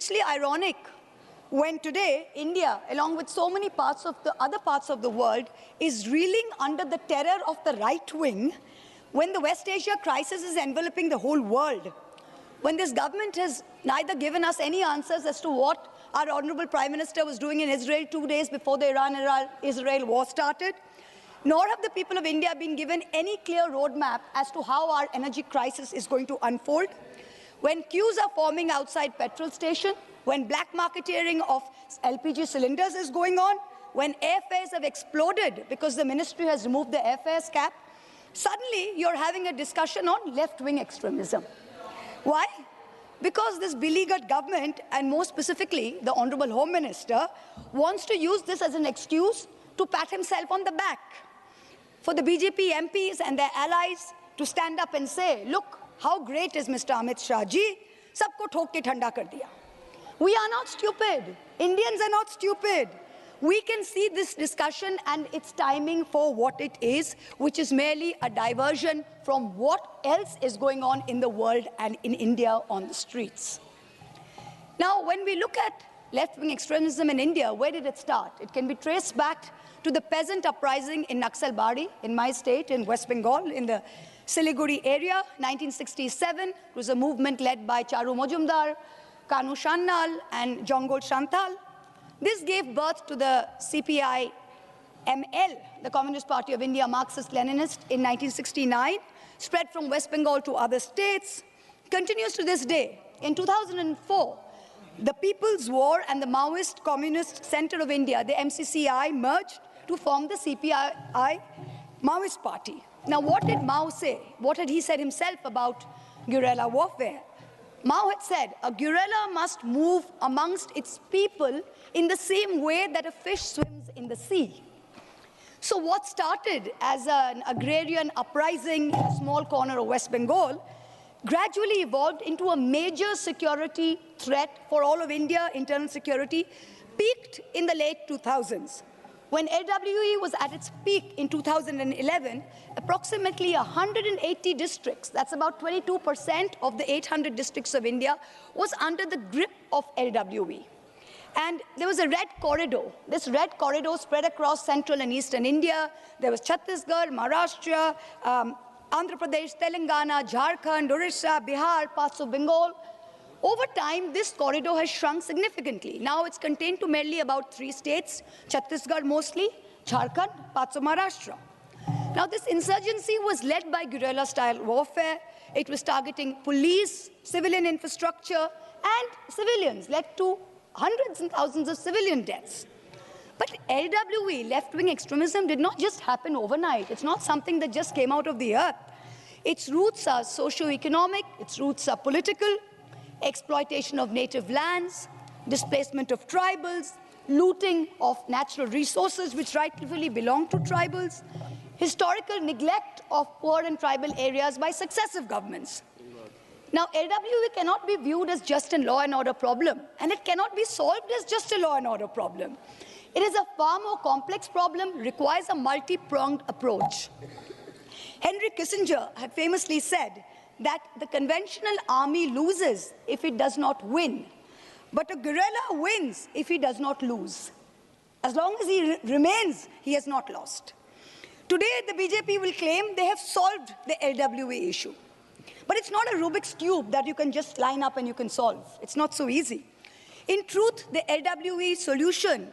richly ironic when today India, along with so many parts of the other parts of the world, is reeling under the terror of the right wing, when the West Asia crisis is enveloping the whole world, when this government has neither given us any answers as to what our Honorable Prime Minister was doing in Israel 2 days before the Iran-Israel war started, nor have the people of India been given any clear roadmap as to how our energy crisis is going to unfold, when queues are forming outside petrol stations, when black marketeering of LPG cylinders is going on, when airfares have exploded because the ministry has removed the airfares cap, suddenly you're having a discussion on left-wing extremism. Why? Because this beleaguered government, and more specifically the Honorable Home Minister, wants to use this as an excuse to pat himself on the back. For the BJP MPs and their allies to stand up and say, look, how great is Mr. Amit Shah ji, sabko thok ke thanda kar diya. We are not stupid. Indians are not stupid. We can see this discussion and its timing for what it is, which is merely a diversion from what else is going on in the world and in India on the streets. Now, when we look at left-wing extremism in India, where did it start? It can be traced back to the peasant uprising in Naxalbari, in my state, in West Bengal, in the Siliguri area, 1967. It was a movement led by Charu Majumdar, Kanu Shannal, and Jongol Shantal. This gave birth to the CPI-ML, the Communist Party of India, Marxist-Leninist, in 1969, spread from West Bengal to other states, continues to this day. In 2004, the People's War and the Maoist Communist Center of India, the MCCI, merged to form the CPI Maoist Party. Now, what did Mao say? What had he said himself about guerrilla warfare? Mao had said, a guerrilla must move amongst its people in the same way that a fish swims in the sea. So what started as an agrarian uprising in a small corner of West Bengal gradually evolved into a major security threat for all of India, internal security, peaked in the late 2000s. When LWE was at its peak in 2011, approximately 180 districts, that's about 22% of the 800 districts of India, was under the grip of LWE. And there was a red corridor. This red corridor spread across central and eastern India. There was Chhattisgarh, Maharashtra, Andhra Pradesh, Telangana, Jharkhand, Orissa, Bihar, parts of Bengal. Over time, this corridor has shrunk significantly. Now it's contained to merely about 3 states, Chhattisgarh mostly, Jharkhand, parts of Maharashtra. Now this insurgency was led by guerrilla-style warfare. It was targeting police, civilian infrastructure, and civilians, led to hundreds and thousands of civilian deaths. But LWE, left-wing extremism, did not just happen overnight. It's not something that just came out of the earth. Its roots are socio-economic, its roots are political, exploitation of native lands, displacement of tribals, looting of natural resources which rightfully belong to tribals, historical neglect of poor and tribal areas by successive governments. Now, LWE cannot be viewed as just a law and order problem, and it cannot be solved as just a law and order problem. It is a far more complex problem, requires a multi-pronged approach. Henry Kissinger had famously said that the conventional army loses if it does not win, but a guerrilla wins if he does not lose. As long as he remains, he has not lost. Today, the BJP will claim they have solved the LWE issue. But it's not a Rubik's Cube that you can just line up and you can solve. It's not so easy. In truth, the LWE solution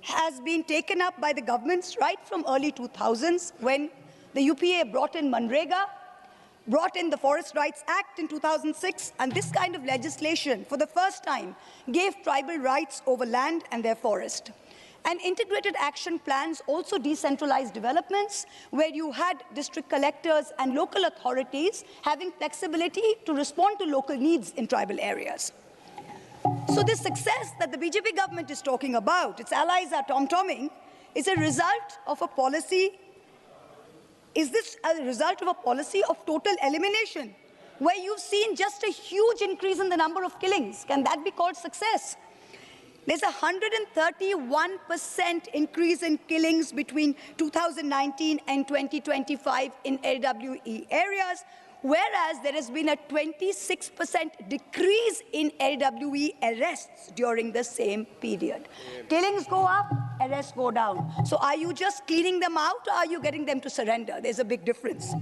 has been taken up by the governments right from early 2000s when the UPA brought in Manrega, brought in the Forest Rights Act in 2006, and this kind of legislation, for the first time, gave tribal rights over land and their forest. And integrated action plans also decentralized developments where you had district collectors and local authorities having flexibility to respond to local needs in tribal areas. So this success that the BJP government is talking about, its allies are tom-tomming, is a result of a policy. Is this a result of a policy of total elimination, where you've seen just a huge increase in the number of killings? Can that be called success? There's a 131% increase in killings between 2019 and 2025 in LWE areas, whereas there has been a 26% decrease in LWE arrests during the same period. Killings go up, arrests go down. So are you just cleaning them out, or are you getting them to surrender? There's a big difference.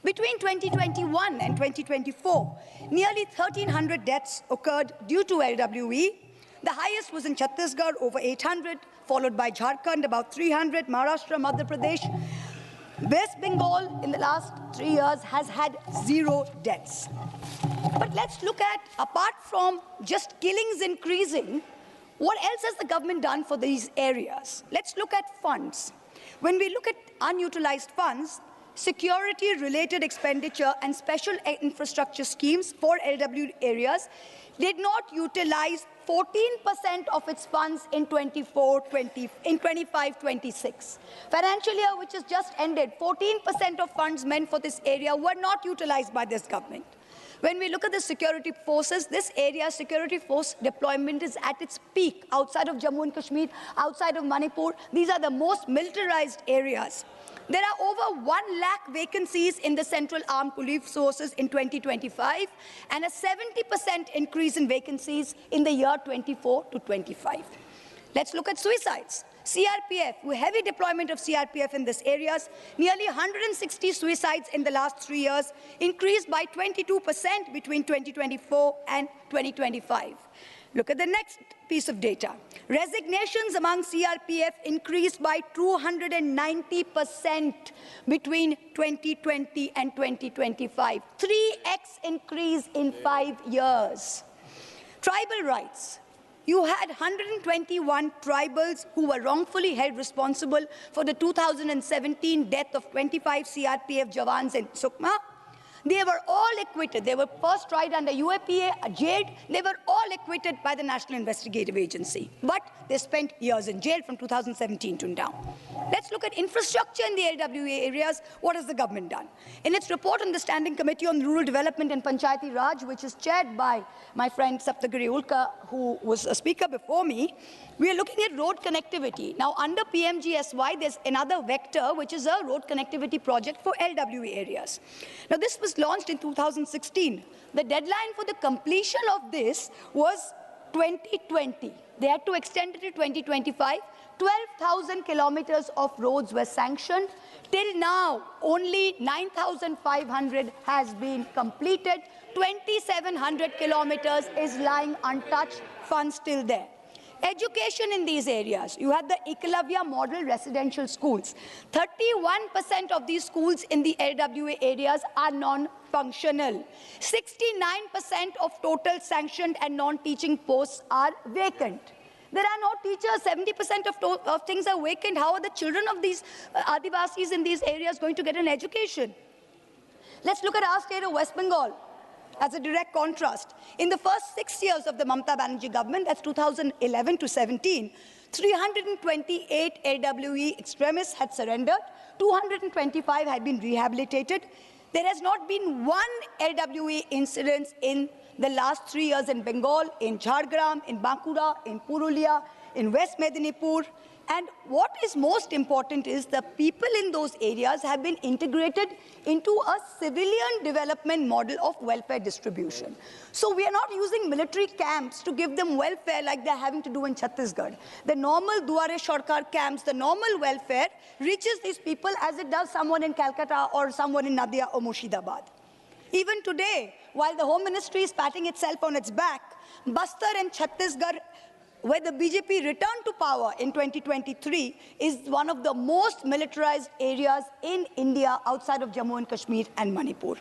Between 2021 and 2024, nearly 1,300 deaths occurred due to LWE. The highest was in Chhattisgarh, over 800, followed by Jharkhand, about 300, Maharashtra, Madhya Pradesh. West Bengal, in the last 3 years, has had 0 deaths. But let's look at, apart from just killings increasing, what else has the government done for these areas? Let's look at funds. When we look at unutilized funds, security-related expenditure and special infrastructure schemes for LW areas did not utilize 14% of its funds in 25-26. Financial year which has just ended, 14% of funds meant for this area were not utilized by this government. When we look at the security forces, this area security force deployment is at its peak outside of Jammu and Kashmir, outside of Manipur. These are the most militarized areas. There are over 1 lakh vacancies in the Central Armed Police Forces in 2025 and a 70% increase in vacancies in the year 24 to 25. Let's look at suicides. CRPF, with heavy deployment of CRPF in these areas, nearly 160 suicides in the last 3 years, increased by 22% between 2024 and 2025. Look at the next piece of data. Resignations among CRPF increased by 290% between 2020 and 2025. 3x increase in 5 years. Tribal rights. You had 121 tribals who were wrongfully held responsible for the 2017 death of 25 CRPF Jawans in Sukma. They were all acquitted. They were first tried under UAPA, jailed. They were all acquitted by the National Investigative Agency. But they spent years in jail from 2017 to now. Let's look at infrastructure in the LWA areas. What has the government done? In its report on the Standing Committee on Rural Development and Panchayati Raj, which is chaired by my friend Saptagiri Ulka, who was a speaker before me, we are looking at road connectivity. Now, under PMGSY, there's another vector, which is a road connectivity project for LWA areas. Now, this was launched in 2016. The deadline for the completion of this was 2020. They had to extend it to 2025. 12,000 kilometers of roads were sanctioned. Till now, only 9,500 has been completed. 2,700 kilometers is lying untouched, funds still there. Education in these areas. You have the Ekalavya model residential schools. 31% of these schools in the LWA areas are non-functional. 69% of total sanctioned and non-teaching posts are vacant. There are no teachers. 70% of things are vacant. How are the children of these Adivasis in these areas going to get an education? Let's look at our state of West Bengal as a direct contrast. In the first 6 years of the Mamata Banerjee government, that's 2011 to 17, 328 LWE extremists had surrendered, 225 had been rehabilitated. There has not been one LWE incident in the last 3 years in Bengal, in Jhargram, in Bankura, in Purulia, in West Medinipur. And what is most important is the people in those areas have been integrated into a civilian development model of welfare distribution. So we are not using military camps to give them welfare like they're having to do in Chhattisgarh. The normal Duare Sarkar camps, the normal welfare reaches these people as it does someone in Calcutta or someone in Nadia or Murshidabad. Even today, while the Home Ministry is patting itself on its back, Bastar and Chhattisgarh, where the BJP returned to power in 2023, is one of the most militarized areas in India outside of Jammu and Kashmir and Manipur.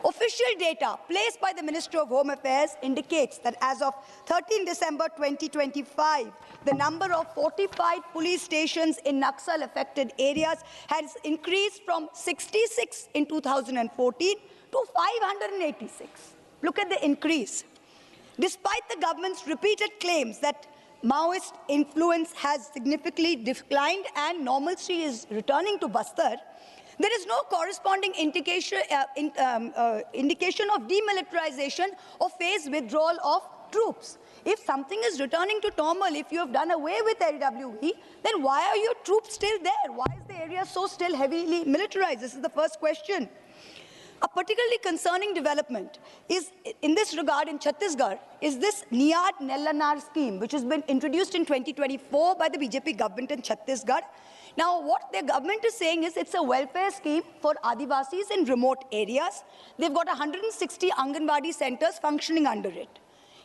Official data placed by the Ministry of Home Affairs indicates that as of 13 December 2025, the number of fortified police stations in Naxal-affected areas has increased from 66 in 2014 to 586. Look at the increase. Despite the government's repeated claims that Maoist influence has significantly declined and normalcy is returning to Bastar, there is no corresponding indication of demilitarization or phased withdrawal of troops. If something is returning to normal, if you have done away with LWE, then why are your troops still there? Why is the area so still heavily militarized? This is the first question. A particularly concerning development is, in this regard, in Chhattisgarh, is this Niyad Nellanar scheme, which has been introduced in 2024 by the BJP government in Chhattisgarh. Now, what the government is saying is it's a welfare scheme for Adivasis in remote areas. They've got 160 Anganwadi centers functioning under it.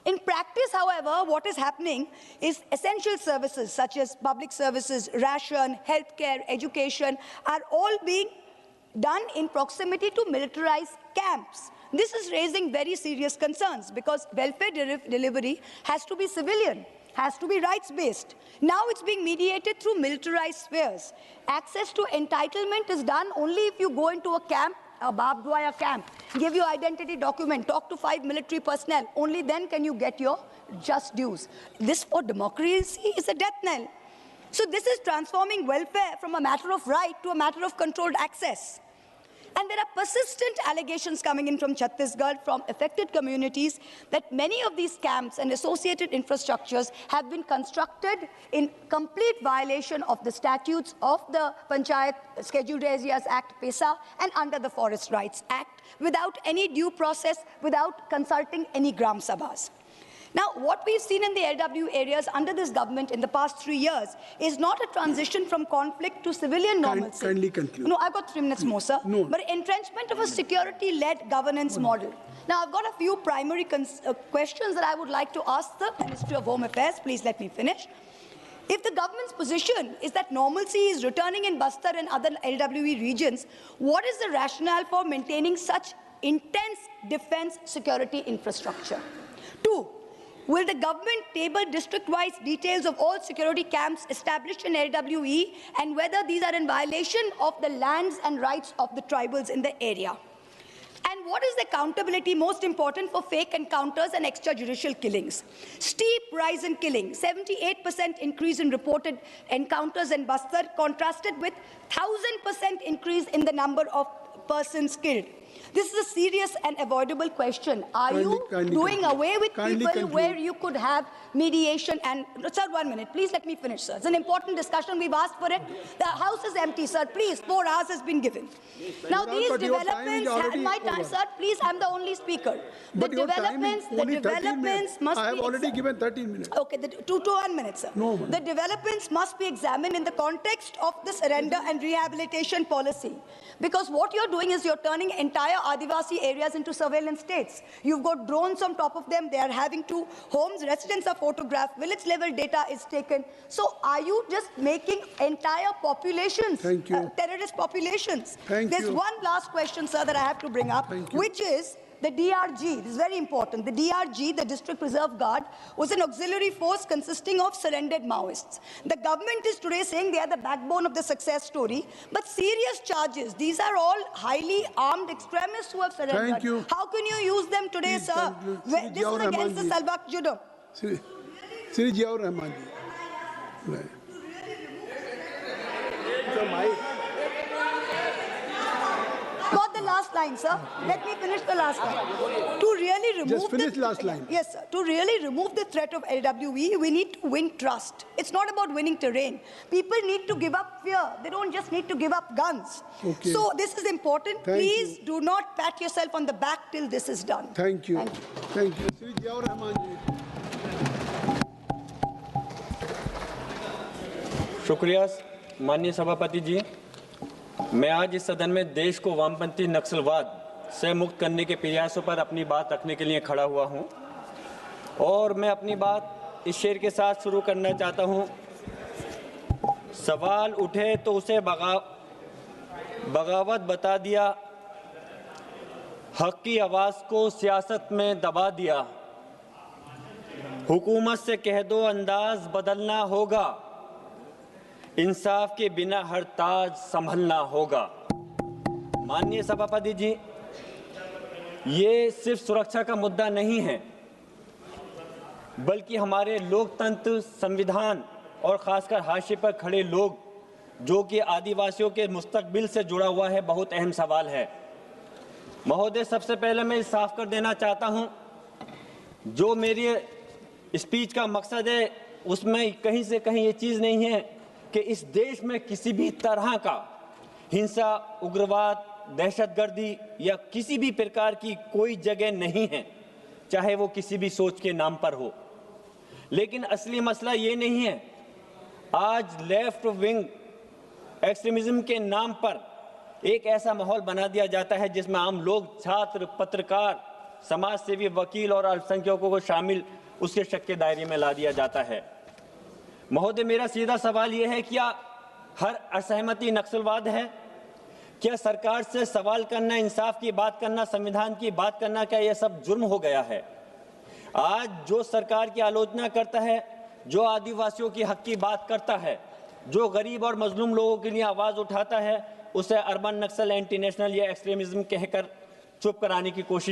In practice, however, what is happening is essential services such as public services, ration, healthcare, education are all being done in proximity to militarized camps. This is raising very serious concerns because welfare delivery has to be civilian, has to be rights-based. Now it's being mediated through militarized spheres. Access to entitlement is done only if you go into a camp, a barbed wire camp, give your identity document, talk to 5 military personnel. Only then can you get your just dues. This for democracy is a death knell. So this is transforming welfare from a matter of right to a matter of controlled access. And there are persistent allegations coming in from Chhattisgarh, from affected communities, that many of these camps and associated infrastructures have been constructed in complete violation of the statutes of the Panchayat Scheduled Areas Act, PESA, and under the Forest Rights Act, without any due process, without consulting any Gram Sabhas. Now, what we've seen in the LW areas under this government in the past 3 years is not a transition from conflict to civilian normalcy. Kindly conclude. No, I've got 3 minutes more, sir. No. But entrenchment of a security-led governance model. Now, I've got a few primary questions that I would like to ask the Ministry of Home Affairs. Please let me finish. If the government's position is that normalcy is returning in Bastar and other LWE regions, what is the rationale for maintaining such intense defense security infrastructure? 2, will the government table district-wise details of all security camps established in LWE and whether these are in violation of the lands and rights of the tribals in the area? And what is the accountability most important for fake encounters and extrajudicial killings? Steep rise in killing, 78% increase in reported encounters in Bastar, contrasted with 1,000% increase in the number of persons killed. This is a serious and avoidable question. Are you doing away with people where you could have mediation and... Sir, 1 minute. Please let me finish, sir. It's an important discussion. We've asked for it. The House is empty, sir. Please, 4 hours has been given. Now, these developments... My time, sir. Please, I'm the only speaker. The developments must be... I have already given 13 minutes. Okay, 1 minute, sir. No. The developments must be examined in the context of the surrender and rehabilitation policy. Because what you're doing is you're turning entire Adivasi areas into surveillance states. You've got drones on top of them. They are having to homes. Residents are photographed. Village level data is taken. So are you just making entire populations, terrorist populations? There's one last question, sir, that I have to bring up, which is the DRG. This is very important. The DRG, the District Reserve Guard, was an auxiliary force consisting of surrendered Maoists. The government is today saying they are the backbone of the success story, but serious charges. These are all highly armed extremists who have surrendered. How can you use them today, sir? This is against the Salbak Judo. Sri Jiaur Rahman ji. Got the last line, sir. Let me finish the last line. To really remove Just finish last line. Yes, sir. To really remove the threat of LWE, we need to win trust. It's not about winning terrain. People need to give up fear. They don't just need to give up guns. Okay. So this is important. Please do not pat yourself on the back till this is done. Thank you. Thank you. Sri Jiaur Rahman ji. शुक्रिया माननीय सभापति जी। मैं आज इस सदन में देश को वामपंथी नक्सलवाद से मुक्त करने के प्रयासों पर अपनी बात रखने के लिए खड़ा हुआ हूं और मैं अपनी बात इस शेर के साथ शुरू करना चाहता हूं। सवाल उठे तो उसे बगावत बता दिया, हक की आवाज़ को सियासत में दबा दिया, हुकूमत से कह दो अंदाज बदलना होगा, इंसाफ के बिना हर ताज संभलना होगा। माननीय सभापति जी, ये सिर्फ सुरक्षा का मुद्दा नहीं है, बल्कि हमारे लोकतंत्र, संविधान और खासकर हाशिए पर खड़े लोग, जो कि आदिवासियों के मुस्तकबिल से जुड़ा हुआ है, बहुत अहम सवाल है। महोदय, सबसे पहले मैं साफ कर देना चाहता हूं, जो मेरी स्पीच का मकसद है उसमें कहीं से कहीं ये चीज़ नहीं है कि इस देश में किसी भी तरह का हिंसा, उग्रवाद दहशतगर्दी या किसी भी प्रकार की कोई जगह नहीं है, चाहे वो किसी भी सोच के नाम पर हो। लेकिन असली मसला ये नहीं है। आज लेफ्ट विंग एक्सट्रीमिज्म के नाम पर एक ऐसा माहौल बना दिया जाता है जिसमें आम लोग, छात्र, पत्रकार, समाज सेवी, वकील और अल्पसंख्यकों को शामिल उसके शक के दायरे में ला दिया जाता है। महोदय, मेरा सीधा सवाल यह है, क्या हर असहमति नक्सलवाद है? क्या सरकार से सवाल करना, इंसाफ की बात करना, संविधान की बात करना, क्या यह सब जुर्म हो गया है? आज जो सरकार की आलोचना करता है, जो आदिवासियों की हक की बात करता है, जो गरीब और मजलूम लोगों के लिए आवाज उठाता है, उसे अर्बन नक्सल, एंटी नेशनल या एक्सट्रीमिज्म कहकर चुप कराने की कोशिश